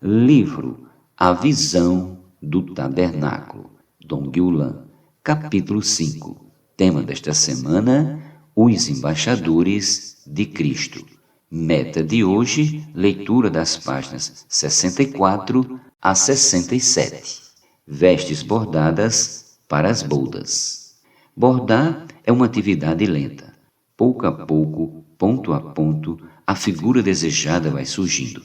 Livro A Visão do Tabernáculo, Dong Yulan, capítulo 5. Tema desta semana: Os Embaixadores de Cristo. Meta de hoje: leitura das páginas 64 a 67. Vestes bordadas para as bodas. Bordar é uma atividade lenta. Pouco a pouco, ponto a ponto, a figura desejada vai surgindo.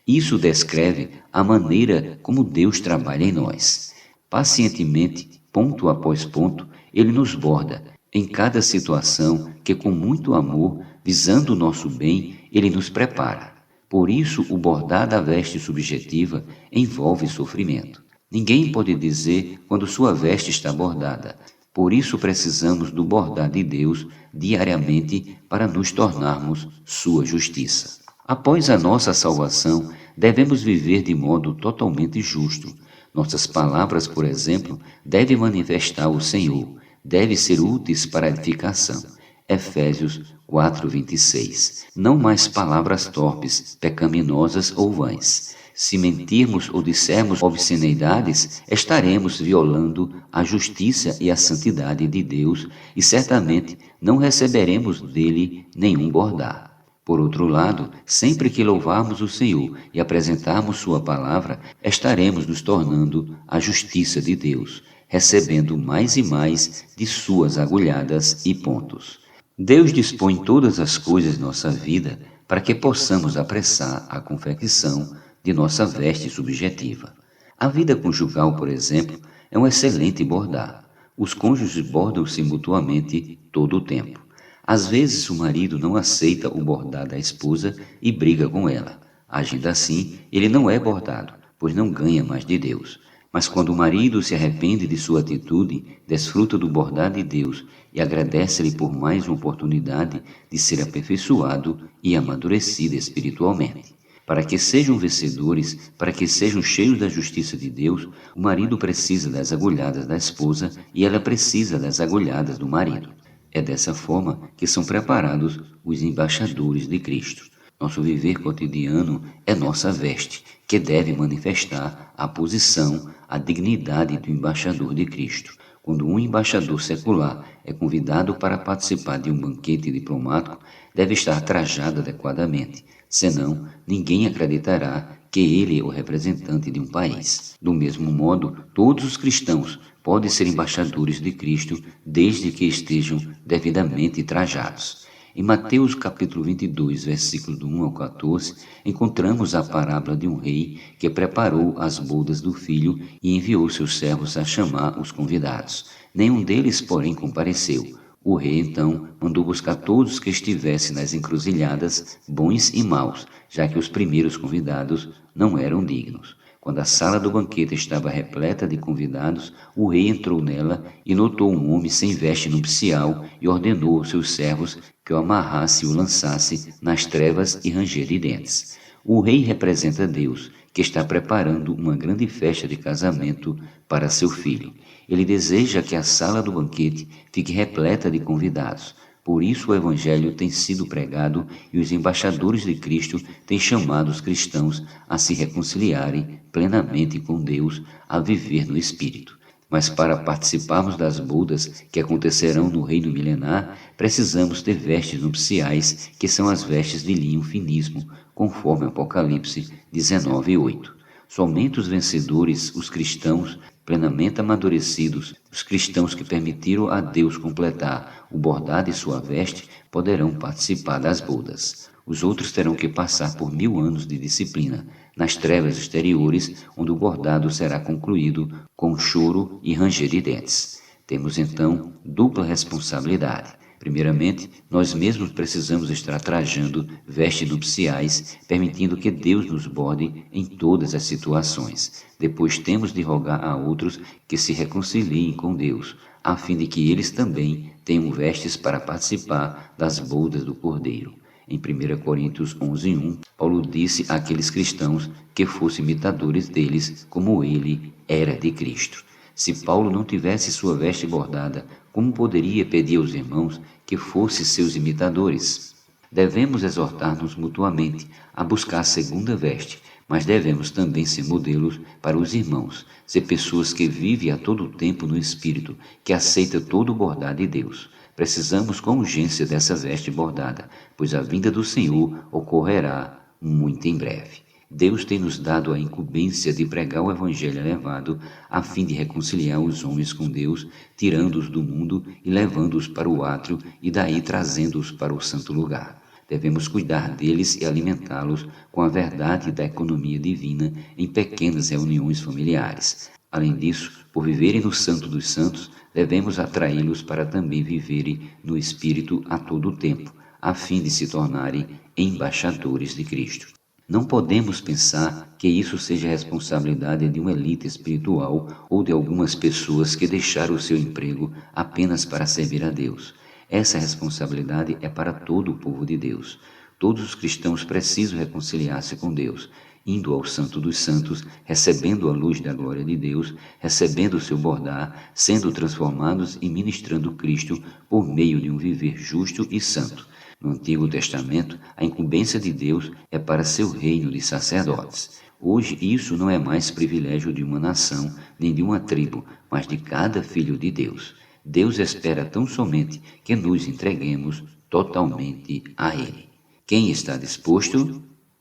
Isso descreve a maneira como Deus trabalha em nós. Pacientemente, ponto após ponto, Ele nos borda. Em cada situação que, com muito amor, visando o nosso bem, Ele nos prepara. Por isso, o bordar da veste subjetiva envolve sofrimento. Ninguém pode dizer quando sua veste está bordada. Por isso precisamos do bordar de Deus diariamente para nos tornarmos sua justiça. Após a nossa salvação, devemos viver de modo totalmente justo. Nossas palavras, por exemplo, devem manifestar o Senhor, devem ser úteis para a edificação. Efésios 4:26. Não mais palavras torpes, pecaminosas ou vãs. Se mentirmos ou dissermos obscenidades, estaremos violando a justiça e a santidade de Deus e certamente não receberemos dele nenhum bordar. Por outro lado, sempre que louvarmos o Senhor e apresentarmos sua palavra, estaremos nos tornando a justiça de Deus, recebendo mais e mais de suas agulhadas e pontos. Deus dispõe todas as coisas em nossa vida para que possamos apressar a confecção de nossa veste subjetiva. A vida conjugal, por exemplo, é um excelente bordar. Os cônjuges bordam-se mutuamente todo o tempo. Às vezes o marido não aceita o bordar da esposa e briga com ela. Agindo assim, ele não é bordado, pois não ganha mais de Deus. Mas quando o marido se arrepende de sua atitude, desfruta do bordar de Deus e agradece-lhe por mais uma oportunidade de ser aperfeiçoado e amadurecido espiritualmente. Para que sejam vencedores, para que sejam cheios da justiça de Deus, o marido precisa das agulhadas da esposa e ela precisa das agulhadas do marido. É dessa forma que são preparados os embaixadores de Cristo. Nosso viver cotidiano é nossa veste, que deve manifestar a posição, a dignidade do embaixador de Cristo. Quando um embaixador secular é convidado para participar de um banquete diplomático, deve estar trajado adequadamente, senão ninguém acreditará que ele é o representante de um país. Do mesmo modo, todos os cristãos podem ser embaixadores de Cristo desde que estejam devidamente trajados. Em Mateus capítulo 22, versículos do 1 ao 14, encontramos a parábola de um rei que preparou as bodas do filho e enviou seus servos a chamar os convidados. Nenhum deles, porém, compareceu. O rei, então, mandou buscar todos que estivessem nas encruzilhadas, bons e maus, já que os primeiros convidados não eram dignos. Quando a sala do banquete estava repleta de convidados, o rei entrou nela e notou um homem sem veste nupcial e ordenou aos seus servos que o amarrasse e o lançasse nas trevas e ranger de dentes. O rei representa Deus, que está preparando uma grande festa de casamento para seu filho. Ele deseja que a sala do banquete fique repleta de convidados. Por isso o Evangelho tem sido pregado e os embaixadores de Cristo têm chamado os cristãos a se reconciliarem plenamente com Deus, a viver no Espírito. Mas para participarmos das bodas que acontecerão no reino milenar, precisamos ter vestes nupciais, que são as vestes de linho finíssimo, conforme Apocalipse 19:8. Somente os vencedores, os cristãos plenamente amadurecidos, os cristãos que permitiram a Deus completar o bordar de sua veste, poderão participar das bodas. Os outros terão que passar por 1000 anos de disciplina, nas trevas exteriores, onde o bordado será concluído com choro e ranger de dentes. Temos então dupla responsabilidade. Primeiramente, nós mesmos precisamos estar trajando vestes nupciais, permitindo que Deus nos borde em todas as situações. Depois temos de rogar a outros que se reconciliem com Deus, a fim de que eles também tenham vestes para participar das bodas do Cordeiro. Em 1 Coríntios 11:1, Paulo disse àqueles cristãos que fossem imitadores deles, como ele era de Cristo. Se Paulo não tivesse sua veste bordada, como poderia pedir aos irmãos que fossem seus imitadores? Devemos exortar-nos mutuamente a buscar a segunda veste, Mas devemos também ser modelos para os irmãos, ser pessoas que vivem a todo tempo no Espírito, que aceita todo o bordar de Deus. Precisamos com urgência dessa veste bordada, pois a vinda do Senhor ocorrerá muito em breve. Deus tem nos dado a incumbência de pregar o Evangelho elevado, a fim de reconciliar os homens com Deus, tirando-os do mundo e levando-os para o átrio e daí trazendo-os para o santo lugar. Devemos cuidar deles e alimentá-los com a verdade da economia divina em pequenas reuniões familiares. Além disso, por viverem no Santo dos Santos, devemos atraí-los para também viverem no Espírito a todo o tempo, a fim de se tornarem embaixadores de Cristo. Não podemos pensar que isso seja responsabilidade de uma elite espiritual ou de algumas pessoas que deixaram o seu emprego apenas para servir a Deus. Essa responsabilidade é para todo o povo de Deus. Todos os cristãos precisam reconciliar-se com Deus, indo ao Santo dos Santos, recebendo a luz da glória de Deus, recebendo o seu bordar, sendo transformados e ministrando Cristo por meio de um viver justo e santo. No Antigo Testamento, a incumbência de Deus é para seu reino de sacerdotes. Hoje, isso não é mais privilégio de uma nação, nem de uma tribo, mas de cada filho de Deus. Deus espera tão somente que nos entreguemos totalmente a Ele. Quem está disposto,